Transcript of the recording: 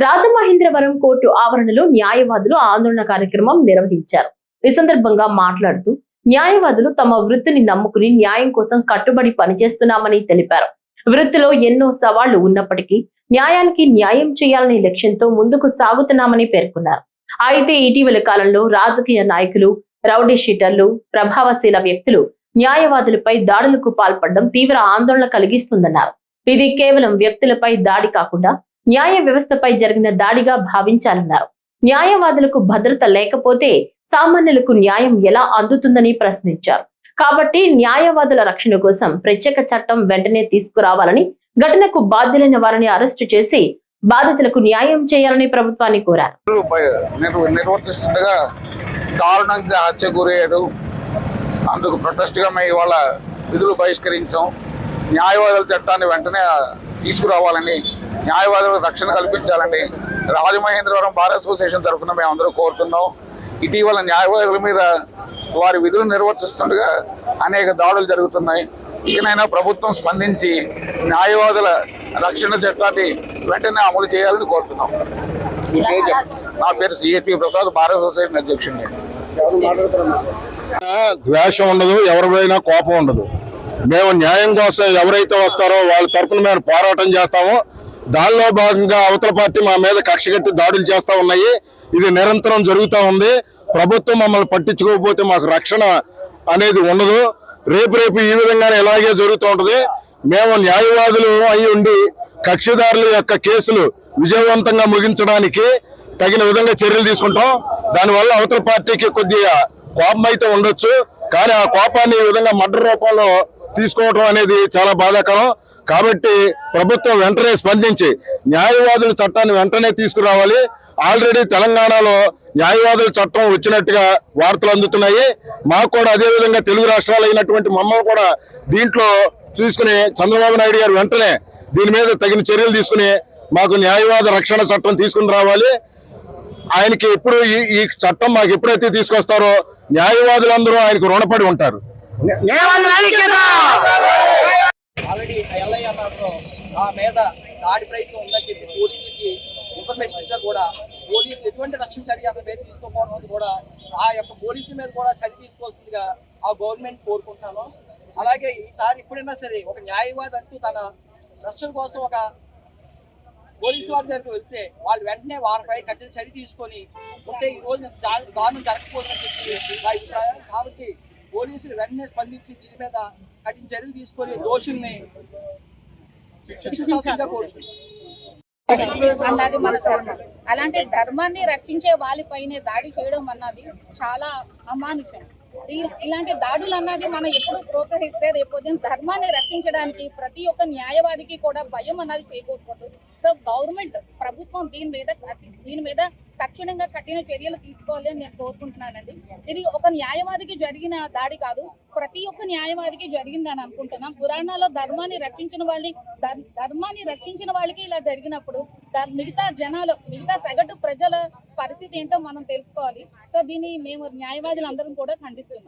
Rajamahendravaram court ఆవరణలో న్యాయవాదులు ఆందోళన కార్యక్రమం నిర్వహించారు. ఈ సందర్భంగా మాట్లాడుతూ న్యాయవాదులు తమ వృత్తిని నమ్ముకుని న్యాయం కోసం కట్టుబడి పనిచేస్తున్నామని తెలిపారు. వృత్తిలో ఎన్నో సవాళ్లు ఉన్నప్పటికీ న్యాయానికి న్యాయం చేయాలనే లక్ష్యంతో ముందుకు సాగుతున్నామని పేర్కొన్నారు. అయితే ఇటీవల కాలంలో రాజకీయ నాయకులు, రౌడీ షీటర్లు, ప్రభావశీల వ్యక్తులు న్యాయవాదులపై దాడులకు పాల్పడడం తీవ్ర ఆందోళన కలిగిస్తుందన్నారు. ఇది కేవలం వ్యక్తులపై దాడి కాకుండా న్యాయ వ్యవస్థపై జరిగిన దాడిగా భావించాలన్నారు. న్యాయవాదులకు భద్రత లేకపోతే సామాన్యులకు న్యాయం ఎలా అందుతుందని ప్రశ్నించారు. కాబట్టి న్యాయవాదుల రక్షణ కోసం ప్రత్యేక చట్టం వెంటనే తీసుకురావాలని, ఘటనకు బాధ్యులైన వారిని అరెస్టు చేసి బాధితులకు న్యాయం చేయాలని ప్రభుత్వాన్ని కోరారు. నిర్వర్తిస్తుండగా దారుణంగా హత్య గురయ్యారు. అందుకు ప్రొటెస్ట్ గా మేము ఇవాళ విధులు బహిష్కరించాం. న్యాయవాదుల చట్టాన్ని వెంటనే తీసుకురావాలని, న్యాయవాదులకు రక్షణ కల్పించాలని రాజమహేంద్రవరం బార్ అసోసియేషన్ తరఫున మేము అందరూ కోరుతున్నాం. ఇటీవల న్యాయవాదుల మీద వారి విధులు నిర్వర్తిస్తుండగా అనేక దాడులు జరుగుతున్నాయి. ఇకనైనా ప్రభుత్వం స్పందించి న్యాయవాదుల రక్షణ చట్టాన్ని వెంటనే అమలు చేయాలని కోరుతున్నాం. నా పేరు సిఎస్పి ప్రసాద్, బార్ అసోసియేషన్ అధ్యక్షుడిని. ద్వేషం ఉండదు, ఎవరిపైనా కోపం ఉండదు. మేము న్యాయం కోసం ఎవరైతే వస్తారో వాళ్ళ తరపున మేము పోరాటం చేస్తాము. దానిలో భాగంగా అవతల పార్టీ మా మీద కక్ష కట్టి దాడులు చేస్తా ఉన్నాయి. ఇది నిరంతరం జరుగుతూ ఉంది. ప్రభుత్వం మమ్మల్ని పట్టించుకోకపోతే మాకు రక్షణ అనేది ఉండదు. రేపు ఈ విధంగానే ఇలాగే జరుగుతూ ఉంటుంది. మేము న్యాయవాదులు అయి ఉండి కక్షిదారుల యొక్క కేసులు విజయవంతంగా ముగించడానికి తగిన విధంగా చర్యలు తీసుకుంటాం. దానివల్ల అవతల పార్టీకి కొద్దిగా కోపం అయితే ఉండొచ్చు, కానీ ఆ కోపాన్ని ఈ విధంగా మర్డర్ రూపంలో తీసుకోవడం అనేది చాలా బాధాకరం. కాబట్టి ప్రభుత్వం వెంటనే స్పందించి న్యాయవాదుల చట్టాన్ని వెంటనే తీసుకురావాలి. ఆల్రెడీ తెలంగాణలో న్యాయవాదుల చట్టం వచ్చినట్టుగా వార్తలు అందుతున్నాయి. మాకు కూడా అదేవిధంగా తెలుగు రాష్ట్రాలు అయినటువంటి మమ్మల్ని కూడా దీంట్లో చూసుకుని చంద్రబాబు నాయుడు గారు వెంటనే దీని మీద తగిన చర్యలు తీసుకుని మాకు న్యాయవాద రక్షణ చట్టం తీసుకుని రావాలి. ఆయనకి ఎప్పుడు ఈ చట్టం మాకు ఎప్పుడైతే తీసుకొస్తారో న్యాయవాదులందరూ ఆయనకు రుణపడి ఉంటారు. ఆల్రెడీ ఎల్ఐ అన్నారు ఆ మీద దాడి ప్రయత్నం ఉందని చెప్పి పోలీసులకి ఇన్ఫర్మేషన్ ఇచ్చా కూడా పోలీసులు ఎటువంటి రక్షణ చర్య అతని మీద తీసుకోకపోవడం కూడా ఆ యొక్క పోలీసుల మీద కూడా చర్య తీసుకోవాల్సిందిగా ఆ గవర్నమెంట్ కోరుకుంటున్నాను. అలాగే ఈసారి ఎప్పుడైనా సరే ఒక న్యాయవాది అంటూ తన రక్షణ కోసం ఒక పోలీసు వారి దగ్గరికి వెళ్తే వాళ్ళు వెంటనే వారిపై కఠిన చర్య తీసుకొని ఉంటే ఈ రోజు దారుణం జరగకపోతుందని చెప్పి నా అభిప్రాయం. కాబట్టి పోలీసులు వెంటనే స్పందించి దీని మీద కఠిన చర్యలు తీసుకొని దోషుల్ని శిక్షించాల్సిందిగా కోరుతున్నాం. అన్నది మన ధర్మం. అలాంటి ధర్మాన్ని రక్షించే వాళ్ళపైనే దాడి చేయడం అన్నది చాలా అమానుషం. ఇలాంటి దాడులు అన్నది మనం ఎప్పుడు ప్రోత్సహిస్తే రేపొద్దున ధర్మాన్ని రక్షించడానికి ప్రతి ఒక్క న్యాయవాదికి కూడా భయం అన్నది చేయకూడదు. సో గవర్నమెంట్ ప్రభుత్వం దీని మీద తక్షణంగా కఠిన చర్యలు తీసుకోవాలి అని నేను కోరుకుంటున్నానండి. ఇది ఒక న్యాయవాదికి జరిగిన దాడి కాదు, ప్రతి ఒక్క న్యాయవాదికి జరిగిందని అనుకుంటున్నాం. పురాణాల్లో ధర్మాన్ని రక్షించిన వాళ్ళకి ఇలా జరిగినప్పుడు మిగతా సగటు ప్రజల పరిస్థితి ఏంటో మనం తెలుసుకోవాలి. సో దీన్ని మేము న్యాయవాదులందరం కూడా ఖండిస్తున్నాం.